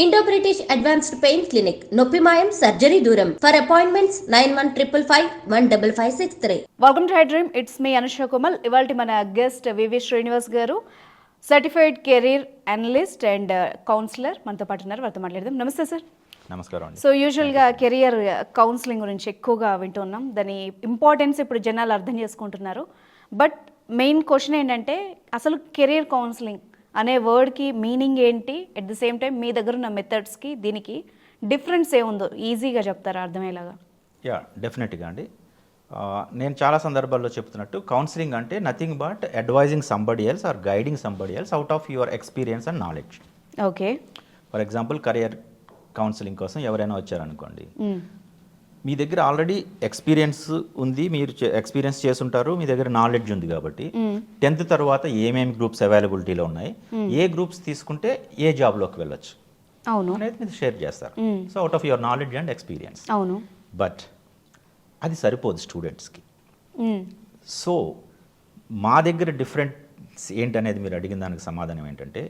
Indo-British Advanced Pain Clinic, Noppimayam, Surgery Duram. For appointments, 9155515563. Welcome to Hydream. It's me Anusha Kumal. ఇవాళ మన guest VV Srinivas గారు, certified career analyst and counsellor మనతో పాటు ఉన్నారు. వారితో మాట్లాడదాం. నమస్తే సార్. నమస్కారం అండి. సో యూజువల్గా కెరియర్ కౌన్సిలింగ్ గురించి ఎక్కువగా వింటున్నాం. దాని ఇంపార్టెన్స్ ఇప్పుడు జనాలు అర్థం చేసుకుంటున్నారు. బట్ మెయిన్ క్వశ్చన్ ఏంటంటే అసలు కెరియర్ కౌన్సిలింగ్ అనే వర్డ్కి మీనింగ్ ఏంటి, అట్ ది సేమ్ టైం మీ దగ్గర ఉన్న మెథడ్స్కి దీనికి డిఫరెన్స్ ఏముందో ఈజీగా చెప్తారా అర్థమయ్యేలాగా? డెఫినెట్గా అండి. నేను చాలా సందర్భాల్లో చెప్తున్నట్టు కౌన్సిలింగ్ అంటే nothing but advising somebody else or guiding somebody else out of your experience and knowledge. Okay. For example career counselling కోసం ఎవరైనా వచ్చారనుకోండి, మీ దగ్గర ఆల్రెడీ ఎక్స్పీరియన్స్ ఉంది, మీరు ఎక్స్పీరియన్స్ చేసుంటారు, మీ దగ్గర నాలెడ్జ్ ఉంది కాబట్టి 10th తర్వాత ఏమేమి గ్రూప్స్ అవైలబిలిటీలో ఉన్నాయి, ఏ గ్రూప్స్ తీసుకుంటే ఏ జాబ్లోకి వెళ్ళొచ్చు అనేది మీరు షేర్ చేస్తారు. So out of your knowledge and experience. అవును. బట్ అది సరిపోదు స్టూడెంట్స్కి. సో మా దగ్గర డిఫరెన్స్ ఏంటనేది మీరు అడిగిన దానికి సమాధానం ఏంటంటే,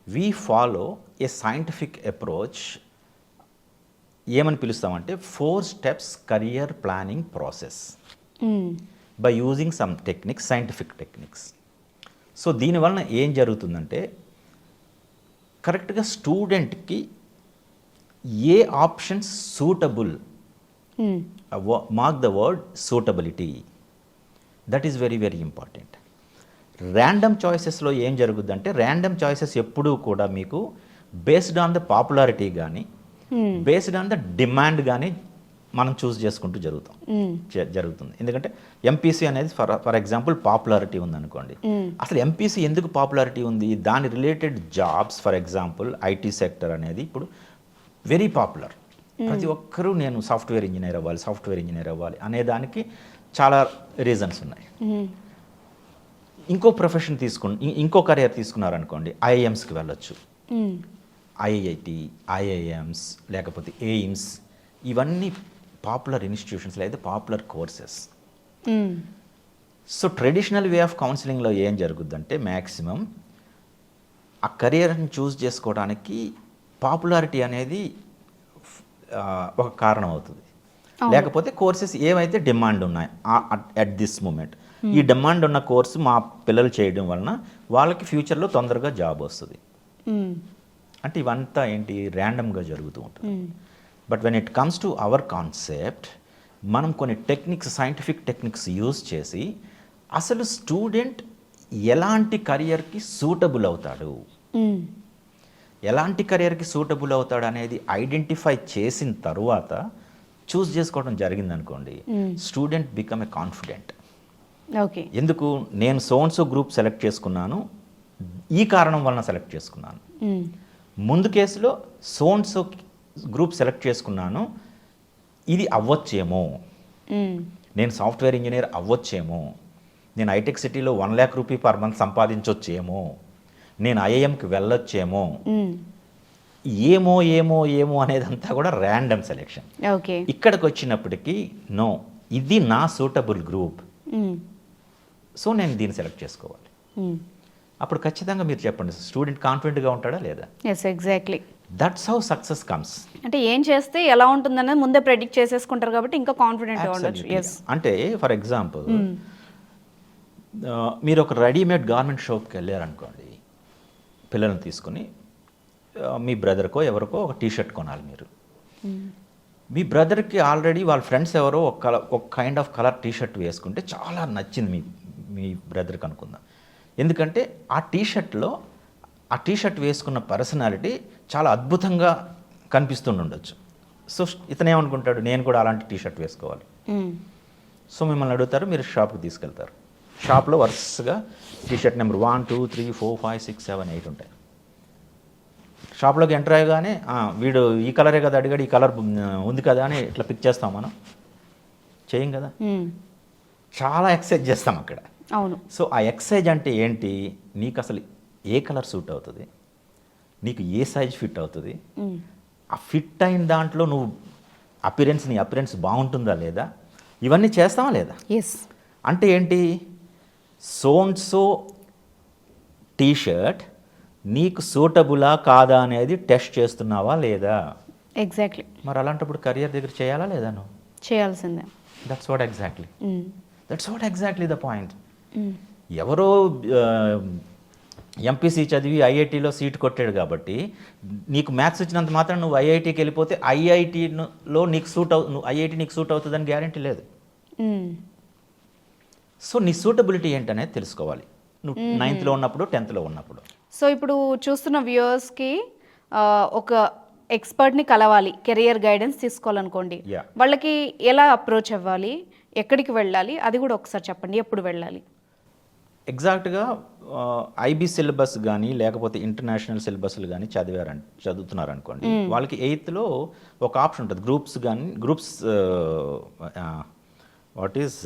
we follow a scientific approach. ఏమని పిలుస్తామంటే 4 steps career planning process by using some techniques, scientific techniques. So దీనివలన ఏం జరుగుతుందంటే, కరెక్ట్గా స్టూడెంట్కి ఏ options suitable, mark the word suitability, that is very very important. Random చాయిసెస్లో ఏం జరుగుద్దంటే, ర్యాండమ్ చాయిసెస్ ఎప్పుడూ కూడా మీకు బేస్డ్ ఆన్ ద పాపులారిటీ కానీ బేస్డ్ ఆన్ ద డిమాండ్ కానీ మనం చూస్ చేసుకుంటూ జరుగుతుంది. ఎందుకంటే ఎంపీసీ అనేది ఫర్ ఎగ్జాంపుల్ పాపులారిటీ ఉందనుకోండి. అసలు ఎంపీసీ ఎందుకు పాపులారిటీ ఉంది, దాని related jobs, for example IT sector అనేది ఇప్పుడు వెరీ పాపులర్. ప్రతి ఒక్కరూ నేను సాఫ్ట్వేర్ ఇంజనీర్ అవ్వాలి అనే దానికి చాలా రీజన్స్ ఉన్నాయి. ఇంకో ప్రొఫెషన్ ఇంకో కెరియర్ తీసుకున్నారనుకోండి, ఐఐఎమ్స్కి వెళ్ళొచ్చు, ఐఐటి, ఐఐఎమ్స్, లేకపోతే ఎయిమ్స్, ఇవన్నీ పాపులర్ ఇన్స్టిట్యూషన్స్ లేదా popular courses. So traditional way of కౌన్సిలింగ్లో ఏం జరుగుద్దంటే, మ్యాక్సిమం ఆ కెరియర్ని చూస్ చేసుకోవడానికి పాపులారిటీ అనేది ఒక కారణం అవుతుంది. లేకపోతే కోర్సెస్ ఏవైతే డిమాండ్ ఉన్నాయి అట్ దిస్ మూమెంట్, ఈ డిమాండ్ ఉన్న కోర్సు మా పిల్లలు చేయడం వలన వాళ్ళకి ఫ్యూచర్లో తొందరగా జాబ్ వస్తుంది. అంటే ఇవంతా ఏంటి, ర్యాండమ్గా జరుగుతూ ఉంటుంది. But when it comes to our concept, మనం కొన్ని టెక్నిక్స్, సైంటిఫిక్ టెక్నిక్స్ యూజ్ చేసి అసలు స్టూడెంట్ ఎలాంటి కెరియర్కి సూటబుల్ అవుతాడు, ఎలాంటి కెరియర్కి సూటబుల్ అవుతాడు అనేది ఐడెంటిఫై చేసిన తర్వాత చూస్ చేసుకోవడం జరిగిందనుకోండి, student become a confident. Okay. ఎందుకు నేను సో గ్రూప్ సెలెక్ట్ చేసుకున్నాను, ఈ కారణం వలన సెలెక్ట్ చేసుకున్నాను. ముందు కేసులో సో గ్రూప్ సెలెక్ట్ చేసుకున్నాను, ఇది అవ్వచ్చేమో, నేను సాఫ్ట్వేర్ ఇంజనీర్ అవ్వచ్చేమో, నేను హైటెక్ సిటీలో 1 lakh రూపీ పర్ మంత్ సంపాదించొచ్చేమో, నేను ఐఐఎంకి వెళ్ళొచ్చేమో, ఏమో ఏమో ఏమో అనేదంతా కూడా ర్యాండమ్ సెలెక్షన్. ఇక్కడికి వచ్చినప్పటికీ నో, ఇది నా సూటబుల్ గ్రూప్, సో నేను దీన్ని సెలెక్ట్ చేసుకోవాలి. అప్పుడు ఖచ్చితంగా మీరు చెప్పండి, స్టూడెంట్ కాన్ఫిడెంట్గా ఉంటాడా లేదా? Yes, exactly. That's how success comes. అంటే ఏం చేస్తే ఎలా ఉంటుందనేది ముందే ప్రెడిక్ట్ చేసేసుకుంటారు కాబట్టి ఇంకా కాన్ఫిడెంట్గా ఉండొచ్చు. అంటే ఫర్ ఎగ్జాంపుల్ మీరు ఒక రెడీమేడ్ గార్మెంట్ షాప్కి వెళ్ళారనుకోండి, పిల్లల్ని తీసుకుని, మీ బ్రదర్కో ఎవరికో ఒక టీషర్ట్ కొనాలి. మీరు మీ బ్రదర్కి ఆల్రెడీ వాళ్ళ ఫ్రెండ్స్ ఎవరో ఒక కైండ్ ఆఫ్ కలర్ టీషర్ట్ వేసుకుంటే చాలా నచ్చింది మీ బ్రదర్కి అనుకుందాం. ఎందుకంటే ఆ టీషర్ట్ వేసుకున్న పర్సనాలిటీ చాలా అద్భుతంగా కనిపిస్తుండొచ్చు. సో ఇతను ఏమనుకుంటాడు, నేను కూడా అలాంటి టీషర్ట్ వేసుకోవాలి. సో మిమ్మల్ని అడుగుతారు, మీరు షాప్కి తీసుకెళ్తారు. షాప్లో వరుసగా టీషర్ట్ నెంబర్ 1 2 3 4 5 6 7 8 ఉంటాయి. షాప్లోకి ఎంటర్ అయ్యగానే వీడు ఈ కలరే కదా అడిగాడు, ఈ కలర్ ఉంది కదా అని ఇట్లా పిక్ చేస్తాం మనం, చేయం కదా, చాలా ఎక్సైజ్ చేస్తాం అక్కడ. అవును. సో ఆ ఎక్సైజ్ అంటే ఏంటి, నీకు అసలు ఏ కలర్ సూట్ అవుతుంది, నీకు ఏ సైజ్ ఫిట్ అవుతుంది, ఆ ఫిట్ అయిన దాంట్లో నువ్వు నీ అపిరెన్స్ బాగుంటుందా లేదా, ఇవన్నీ చేస్తావా లేదా? అంటే ఏంటి, సో టీ షర్ట్ నీకు సూటబులా కాదా అనేది టెస్ట్ చేస్తున్నావా లేదా? ఎగ్జాక్ట్లీ. మరి అలాంటప్పుడు కెరియర్ దగ్గర చేయాలా లేదా నువ్వు? చేయాల్సిందే. That's what exactly. Mm. That's what exactly the point. Mm. ఎవరో ఎంపీసీ చదివి ఐఐటీలో సీట్ కొట్టాడు కాబట్టి నీకు మ్యాథ్స్ వచ్చినంత మాత్రం నువ్వు ఐఐటీకి వెళ్ళిపోతే ఐఐటీలో నీకు నువ్వు ఐఐటీ నీకు సూట్ అవుతుందని గ్యారంటీ లేదు. Mm. సో నీ సూటబిలిటీ ఏంటనేది తెలుసుకోవాలి నువ్వు 9th లో ఉన్నప్పుడు 10th లో ఉన్నప్పుడు. సో ఇప్పుడు చూస్తున్న వ్యూవర్స్కి ఒక ఎక్స్పర్ట్ని కలవాలి, కెరియర్ గైడెన్స్ తీసుకోవాలనుకోండి, Yeah. వాళ్ళకి ఎలా అప్రోచ్ అవ్వాలి, ఎక్కడికి వెళ్ళాలి, అది కూడా ఒకసారి చెప్పండి. ఎప్పుడు వెళ్ళాలి? ఎగ్జాక్ట్గా ఐబీ సిలబస్ కానీ లేకపోతే ఇంటర్నేషనల్ సిలబస్లు కానీ చదువుతున్నారనుకోండి, వాళ్ళకి 8th లో ఒక ఆప్షన్ ఉంటుంది. Groups what is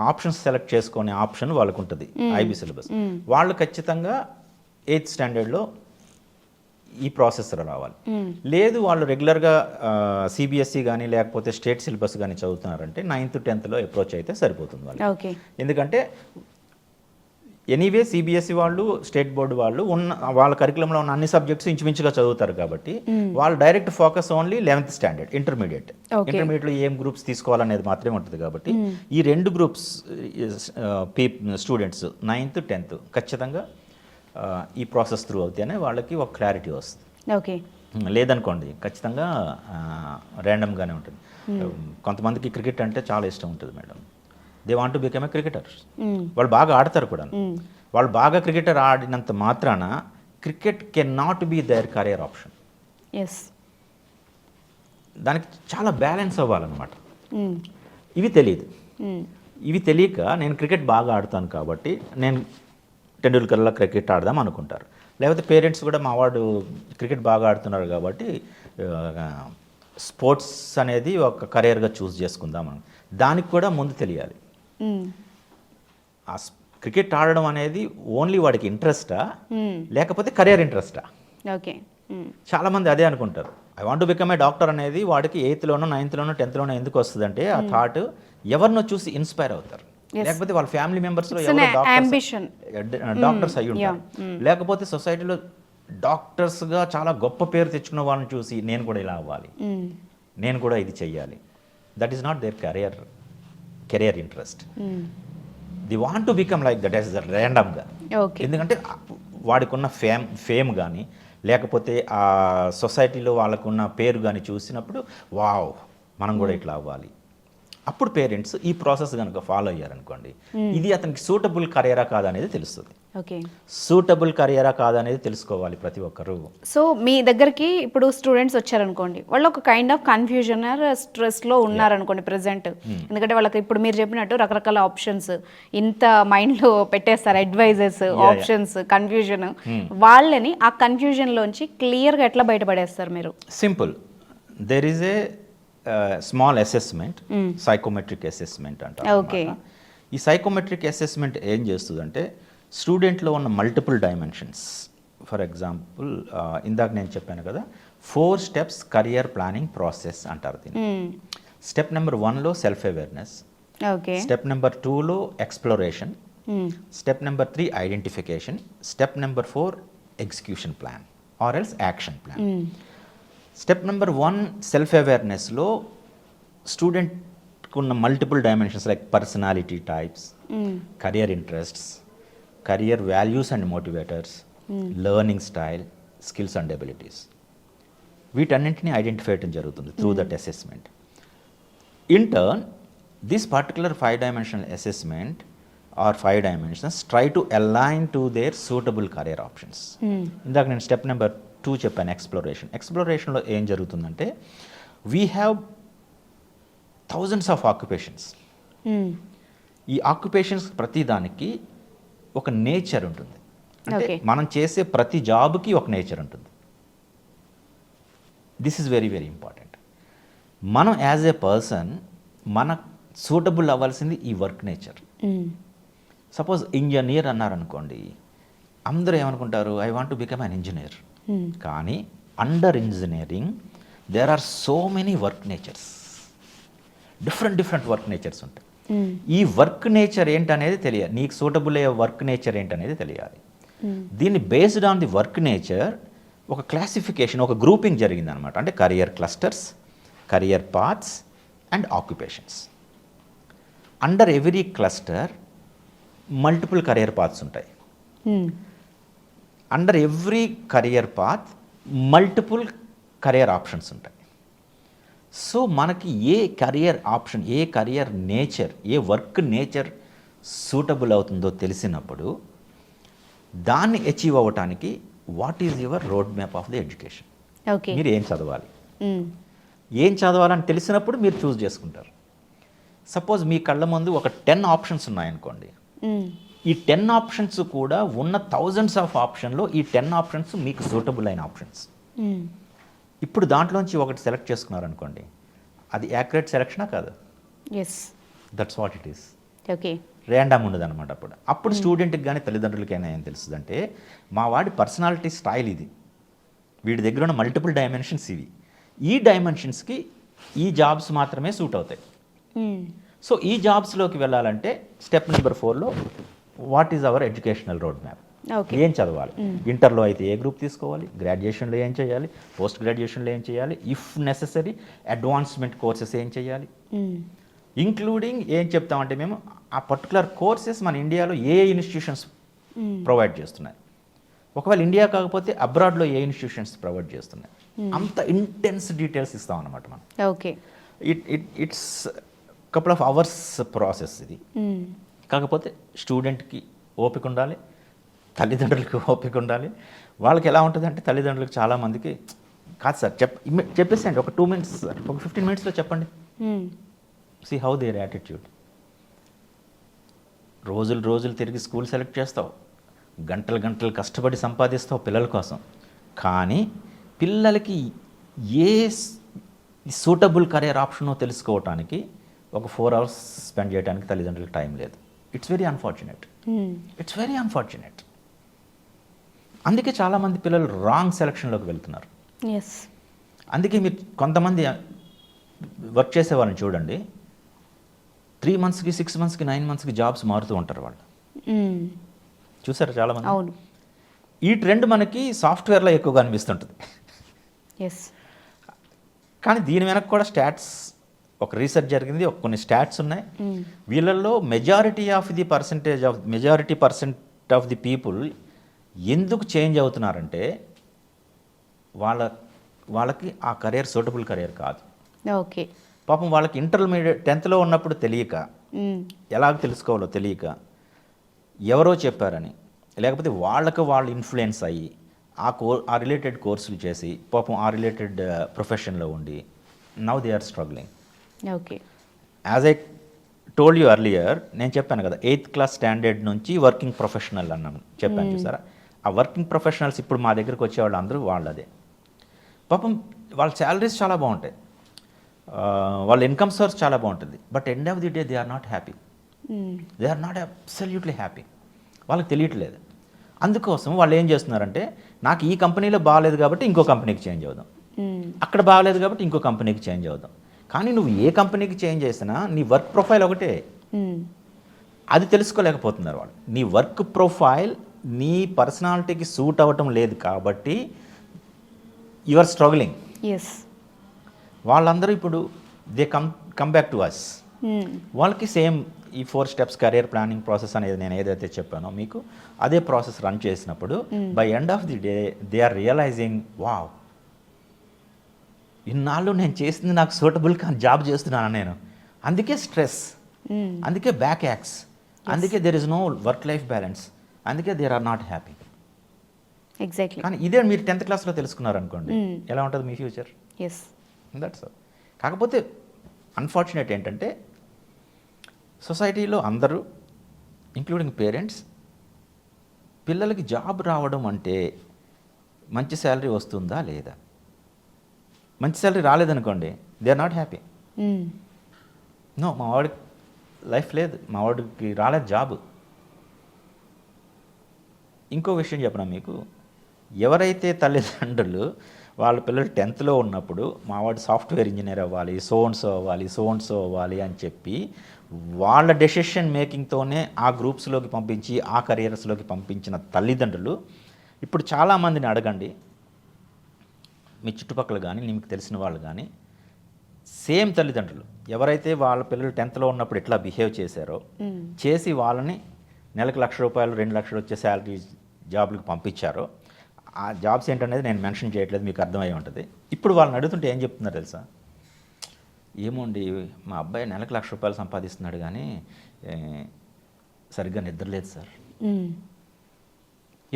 options select చేసుకునే ఆప్షన్ వాళ్ళకు ఉంటుంది ఐబీ సిలబస్. వాళ్ళు ఖచ్చితంగా 8th స్టాండర్డ్లో ఈ ప్రాసెస్లో రావాలి. లేదు వాళ్ళు రెగ్యులర్గా సిబిఎస్ఈ కానీ లేకపోతే స్టేట్ సిలబస్ కానీ చదువుతున్నారంటే 9th 10th లో అప్రోచ్ అయితే సరిపోతుంది వాళ్ళు. ఓకే. ఎందుకంటే ఎనీవే సిబిఎస్ఈ వాళ్ళు స్టేట్ బోర్డు వాళ్ళు వాళ్ళ కరికులంలో ఉన్న అన్ని సబ్జెక్ట్స్ ఇంచుమించుగా చదువుతారు కాబట్టి వాళ్ళు direct focus only 11th standard ఇంటర్మీడియట్లో ఏం గ్రూప్స్ తీసుకోవాలనేది మాత్రమే ఉంటుంది. కాబట్టి ఈ 2 గ్రూప్స్ స్టూడెంట్స్ 9th 10th ఖచ్చితంగా ఈ ప్రాసెస్ త్రూ అవుతేనే వాళ్ళకి ఒక క్లారిటీ వస్తుంది. ఓకే. లేదనుకోండి ఖచ్చితంగా ర్యాండమ్గానే ఉంటుంది. కొంతమందికి క్రికెట్ అంటే చాలా ఇష్టం ఉంటుంది madam. They want to become a cricketer. వాళ్ళు బాగా ఆడతారు కూడా. వాళ్ళు బాగా క్రికెటర్ ఆడినంత మాత్రాన cricket can not be their career option. Yes. దానికి చాలా బ్యాలెన్స్ అవ్వాలన్నమాట. ఇవి తెలియదు. ఇవి తెలియక నేను క్రికెట్ బాగా ఆడతాను కాబట్టి నేను టెండూల్కర్లా క్రికెట్ ఆడదాం అనుకుంటారు. లేకపోతే పేరెంట్స్ కూడా మా వాడు క్రికెట్ బాగా ఆడుతున్నారు కాబట్టి స్పోర్ట్స్ అనేది ఒక కెరియర్గా చూస్ చేసుకుందాం అని. దానికి కూడా ముందు తెలియాలి. ఆ క్రికెట్ ఆడడం అనేది ఓన్లీ వాడికి ఇంట్రెస్టా లేకపోతే కెరియర్ ఇంట్రెస్టా? ఓకే. చాలామంది అదే అనుకుంటారు. I want to become A doctor అనేది వాడికి 8th లోనో 9th లోనో 10th లోనో ఎందుకు వస్తుందంటే ఆ థాట్ ఎవరినో చూసి ఇన్స్పైర్ అవుతారు. లేకపోతే వాళ్ళ ఫ్యామిలీ మెంబర్స్లో ఎవరో డాక్టర్స్ అయ్యి ఉంటారు. లేకపోతే సొసైటీలో డాక్టర్స్గా చాలా గొప్ప పేరు తెచ్చుకున్న వాళ్ళని చూసి నేను కూడా ఇలా అవ్వాలి, నేను కూడా ఇది చెయ్యాలి. That is not their career interest. The want to become like that as ర్యాండమ్గా. ఎందుకంటే వాడికి ఉన్న ఫేమ్ కానీ లేకపోతే ఆ సొసైటీలో వాళ్ళకున్న పేరు కానీ చూసినప్పుడు వావ్ మనం కూడా ఇట్లా అవ్వాలి. అప్పుడు పేరెంట్స్ ఈ ప్రాసెస్ కనుక ఫాలో అయ్యారనుకోండి, ఇది అతనికి సూటబుల్ కెరియరా కాదా అనేది తెలుస్తుంది. ఓకే. సూటబుల్ కెరియరా కాదా అనేది తెలుసుకోవాలి ప్రతి ఒక్కరు. సో మీ దగ్గరికి ఇప్పుడు స్టూడెంట్స్ వచ్చారనుకోండి, వాళ్ళు ఒక కైండ్ ఆఫ్ కన్ఫ్యూజన్ స్ట్రెస్లో ఉన్నారనుకోండి ప్రెసెంట్. ఎందుకంటే వాళ్ళకి ఇప్పుడు మీరు చెప్పినట్టు రకరకాల ఆప్షన్స్ ఇంత మైండ్లో పెట్టేస్తారు, అడ్వైజెస్, ఆప్షన్స్, కన్ఫ్యూజన్. వాళ్ళని ఆ కన్ఫ్యూజన్లోంచి క్లియర్గా ఎట్లా బయటపడేస్తారు మీరు? Simple. There is a small assessment, psychometric assessment అంటారు. ఈ సైకోమెట్రిక్ అసెస్మెంట్ ఏం చేస్తుందంటే స్టూడెంట్లో ఉన్న మల్టిపుల్ డైమెన్షన్స్, ఫర్ ఎగ్జాంపుల్ ఇందాక నేను చెప్పాను కదా 4 steps కెరియర్ ప్లానింగ్ ప్రాసెస్ అంటారు దీన్ని. స్టెప్ నెంబర్ 1లో సెల్ఫ్ అవేర్నెస్, స్టెప్ నెంబర్ 2లో exploration, step number 3 identification, step number 4 execution plan or else action plan. Step number 1 సెల్ఫ్ అవేర్నెస్లో స్టూడెంట్కి ఉన్న multiple dimensions like personality types, career interests, career values and motivators, learning style, skills and abilities, వీటన్నింటినీ identify చేయడం జరుగుతుంది through that assessment. In turn this particular 5-dimensional assessment or 5 dimensions try to align to their suitable career options. ఇందాక నేను step number 2 చెప్పాను, ఎక్స్ప్లోరేషన్లో ఏం జరుగుతుందంటే we have thousands of occupations. ఈ occupations ప్రతి దానికి ఒక నేచర్ ఉంటుంది. అంటే మనం చేసే ప్రతి జాబ్కి ఒక నేచర్ ఉంటుంది. This is very very important. మనం యాజ్ ఏ పర్సన్ మన సూటబుల్ అవ్వాల్సింది ఈ వర్క్ నేచర్. సపోజ్ ఇంజనీర్ అన్నారనుకోండి, అందరూ ఏమనుకుంటారు, I want to become an engineer. కానీ under engineering there are so many work natures, different work natures ఉంటాయి. ఈ వర్క్ నేచర్ ఏంటనేది తెలియాలి, నీకు సూటబుల్ అయ్యే వర్క్ నేచర్ ఏంటనేది తెలియాలి. దీన్ని based on the work nature ఒక క్లాసిఫికేషన్, ఒక గ్రూపింగ్ జరిగిందనమాట. అంటే career clusters, career paths and occupations. Under every cluster multiple career paths ఉంటాయి. Under every career path multiple career options ఉంటాయి. సో మనకి ఏ కరియర్ ఆప్షన్, ఏ కరియర్ నేచర్, ఏ వర్క్ నేచర్ సూటబుల్ అవుతుందో తెలిసినప్పుడు దాన్ని అచీవ్ అవ్వటానికి what is your road map of the education. Okay, మీరు ఏం చదవాలి, ఏం చదవాలని తెలిసినప్పుడు మీరు చూస్ చేసుకుంటారు. సపోజ్ మీ కళ్ళ ముందు ఒక 10 ఆప్షన్స్ ఉన్నాయనుకోండి, ఈ 10 ఆప్షన్స్ కూడా ఉన్న థౌజండ్స్ ఆఫ్ ఆప్షన్లో ఈ 10 ఆప్షన్స్ మీకు సూటబుల్ అయిన ఆప్షన్స్. ఇప్పుడు దాంట్లోంచి ఒకటి సెలెక్ట్ చేసుకున్నారనుకోండి, అది యాక్యురేట్ సెలెక్షనా కాదు? Yes, that's what it is. Okay, random ఉండదు అనమాట. అప్పుడు స్టూడెంట్కి కానీ తల్లిదండ్రులకైనా ఏం తెలుస్తుందంటే, మా వాడి పర్సనాలిటీ స్టైల్ ఇది, వీడి దగ్గర ఉన్న మల్టిపుల్ డైమెన్షన్స్ ఇవి, ఈ డైమెన్షన్స్కి ఈ జాబ్స్ మాత్రమే సూట్ అవుతాయి. సో ఈ జాబ్స్లోకి వెళ్ళాలంటే స్టెప్ నెంబర్ 4లో what is our educational road map. ఏం చదవాలి, ఇంటర్లో అయితే ఏ గ్రూప్ తీసుకోవాలి, గ్రాడ్యుయేషన్లో ఏం చేయాలి, పోస్ట్ గ్రాడ్యుయేషన్లో ఏం చేయాలి, ఇఫ్ నెసెసరీ అడ్వాన్స్మెంట్ కోర్సెస్ ఏం చేయాలి, ఇంక్లూడింగ్ ఏం చెప్తామంటే మేము ఆ పర్టికులర్ కోర్సెస్ మన ఇండియాలో ఏ ఇన్స్టిట్యూషన్స్ ప్రొవైడ్ చేస్తున్నాయి, ఒకవేళ ఇండియా కాకపోతే అబ్రాడ్లో ఏ ఇన్స్టిట్యూషన్స్ ప్రొవైడ్ చేస్తున్నాయి, అంత ఇంటెన్స్ డీటెయిల్స్ ఇస్తాం అనమాట మనం. Okay, it's couple of hours process ఇది. కాకపోతే స్టూడెంట్కి ఓపిక ఉండాలి, తల్లిదండ్రులకి ఓపిక ఉండాలి. వాళ్ళకి ఎలా ఉంటుంది అంటే, తల్లిదండ్రులకు చాలామందికి కాదు సార్ చెప్పేసేయండి, ఒక 2 minutes, ఒక 15 minutesలో చెప్పండి. See how their attitude. రోజులు తిరిగి స్కూల్ సెలెక్ట్ చేస్తావు, గంటలు కష్టపడి సంపాదిస్తావు పిల్లల కోసం, కానీ పిల్లలకి ఏ సూటబుల్ కెరీర్ ఆప్షనో తెలుసుకోవటానికి ఒక 4 hours స్పెండ్ చేయడానికి తల్లిదండ్రులకు టైం లేదు. It's very unfortunate. అందుకే చాలామంది పిల్లలు రాంగ్ సెలక్షన్లోకి వెళ్తున్నారు. అందుకే మీరు కొంతమంది వర్క్ చేసే వాళ్ళని చూడండి, 3 monthsకి 6 monthsకి 9 monthsకి జాబ్స్ మారుతూ ఉంటారు వాళ్ళు. చూసారు చాలామంది. అవును, ఈ ట్రెండ్ మనకి సాఫ్ట్వేర్లో ఎక్కువగా అనిపిస్తుంటుంది. కానీ దీని వెనక కూడా స్టాట్స్, ఒక రీసెర్చ్ జరిగింది, కొన్ని స్టాట్స్ ఉన్నాయి. వీళ్ళల్లో majority percent of the people ఎందుకు చేంజ్ అవుతున్నారంటే, వాళ్ళకి ఆ కెరీర్ సూటబుల్ కెరీర్ కాదు. ఓకే, పాపం వాళ్ళకి ఇంటర్మీడియట్ 10thలో ఉన్నప్పుడు తెలియక, ఎలాగ తెలుసుకోవాలో తెలియక, ఎవరో చెప్పారని, లేకపోతే వాళ్ళు ఇన్ఫ్లుయెన్స్ అయ్యి ఆ రిలేటెడ్ కోర్సులు చేసి పాపం ఆ రిలేటెడ్ ప్రొఫెషన్లో ఉండి now they are struggling. Okay, as I told you earlier, నేను చెప్పాను కదా 8th class స్టాండర్డ్ నుంచి వర్కింగ్ ప్రొఫెషనల్ అన్నాను చెప్పాను చూసారా. ఆ వర్కింగ్ ప్రొఫెషనల్స్ ఇప్పుడు మా దగ్గరికి వచ్చేవాళ్ళు అందరూ వాళ్ళదే. పాపం వాళ్ళ శాలరీస్ చాలా బాగుంటాయి, వాళ్ళ ఇన్కమ్ సోర్స్ చాలా బాగుంటుంది, but end of the day they are not happy. They are not absolutely happy. వాళ్ళకి తెలియట్లేదు. అందుకోసం వాళ్ళు ఏం చేస్తున్నారంటే, నాకు ఈ కంపెనీలో బాగాలేదు కాబట్టి ఇంకో కంపెనీకి చేంజ్ అవుదాం, అక్కడ బాగాలేదు కాబట్టి ఇంకో కంపెనీకి చేంజ్ అవుదాం. కానీ నువ్వు ఏ కంపెనీకి చేంజ్ చేసినా నీ వర్క్ ప్రొఫైల్ ఒకటే, అది తెలుసుకోలేకపోతున్నారు వాళ్ళు. నీ వర్క్ ప్రొఫైల్ నీ పర్సనాలిటీకి సూట్ అవ్వటం లేదు కాబట్టి యు ఆర్ స్ట్రగ్లింగ్. వాళ్ళందరూ ఇప్పుడు they come back to us. వాళ్ళకి సేమ్ ఈ 4 steps కెరీర్ ప్లానింగ్ ప్రాసెస్ అనేది నేను ఏదైతే చెప్పానో మీకు, అదే ప్రాసెస్ రన్ చేసినప్పుడు by end of the day they are realising, wow, ఇన్నాళ్ళు నేను చేసింది నాకు సూటబుల్ కానీ జాబ్ చేస్తున్నాను నేను. అందుకే స్ట్రెస్, అందుకే బ్యాక్ యాక్స్, అందుకే there is no work life balance, అందుకే there are not happy. Exactly. కానీ ఇదే మీరు 10th classలో తెలుసుకున్నారనుకోండి, ఎలా ఉంటుంది మీ ఫ్యూచర్. That's all. కాకపోతే అన్ఫార్చునేట్ ఏంటంటే, సొసైటీలో అందరూ ఇంక్లూడింగ్ పేరెంట్స్, పిల్లలకి జాబ్ రావడం అంటే మంచి శాలరీ వస్తుందా లేదా, మంచి శాలరీ రాలేదనుకోండి they are not happy. No, మా వాడికి లైఫ్ లేదు, మా వాడికి రాలేదు జాబ్. ఇంకో విషయం చెప్పనా మీకు, ఎవరైతే తల్లిదండ్రులు వాళ్ళ పిల్లలు 10thలో ఉన్నప్పుడు మా వాడు సాఫ్ట్వేర్ ఇంజనీర్ అవ్వాలి, సో అండ్ సో అవ్వాలి అని చెప్పి వాళ్ళ డెసిషన్ మేకింగ్తోనే ఆ గ్రూప్స్లోకి పంపించి ఆ కెరియర్స్లోకి పంపించిన తల్లిదండ్రులు ఇప్పుడు చాలామందిని అడగండి, మీ చుట్టుపక్కల కానీ మీకు తెలిసిన వాళ్ళు కానీ, సేమ్ తల్లిదండ్రులు ఎవరైతే వాళ్ళ పిల్లలు 10th ఉన్నప్పుడు ఎట్లా బిహేవ్ చేశారో చేసి వాళ్ళని నెలకు ₹1,00,000 2,00,000 వచ్చే శాలరీ జాబ్లకు పంపించారో, ఆ జాబ్స్ ఏంటనేది నేను మెన్షన్ చేయట్లేదు, మీకు అర్థమై ఉంటుంది. ఇప్పుడు వాళ్ళని అడుగుతుంటే ఏం చెప్తున్నారు తెలుసా? ఏమోండి మా అబ్బాయి నెలకు ₹1,00,000 సంపాదిస్తున్నాడు కానీ సరిగ్గా నిద్రలేదు సార్,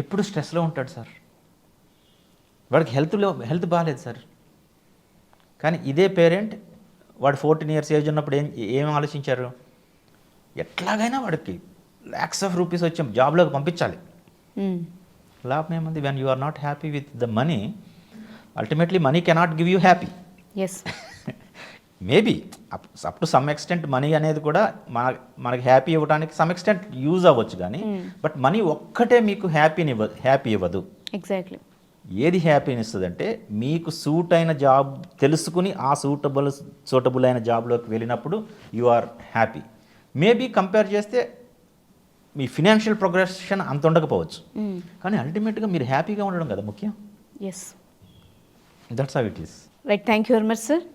ఎప్పుడు స్ట్రెస్లో ఉంటాడు సార్, వాడికి హెల్త్ బాగాలేదు సార్. కానీ ఇదే పేరెంట్ వాడు 14 years ఏజ్ ఉన్నప్పుడు ఏం ఆలోచించారు? ఎట్లాగైనా వాడికి lakhs of rupees వచ్చే జాబ్లోకి పంపించాలి. లాభం ఏముంది? When you are not happy with the money, ultimately money cannot give you happy. Yes, maybe up to some extent money అనేది కూడా మనకి హ్యాపీ ఇవ్వడానికి సమ్ ఎక్స్టెంట్ యూజ్ అవ్వచ్చు, కానీ బట్ మనీ ఒక్కటే మీకు హ్యాపీ ఇవ్వదు. ఎగ్జాక్ట్లీ. ఏది హ్యాపీని ఇస్తుందంటే మీకు సూట్ అయిన జాబ్ తెలుసుకుని ఆ సూటబుల్ అయిన జాబ్లోకి వెళ్ళినప్పుడు you are happy. Maybe compare చేస్తే మీ ఫినాన్షియల్ ప్రోగ్రెషన్ అంత ఉండకపోవచ్చు, కానీ అల్టిమేట్గా మీరు హ్యాపీగా ఉండడం కదా ముఖ్యం. Yes, that's how it is. Right. Thank you very much sir.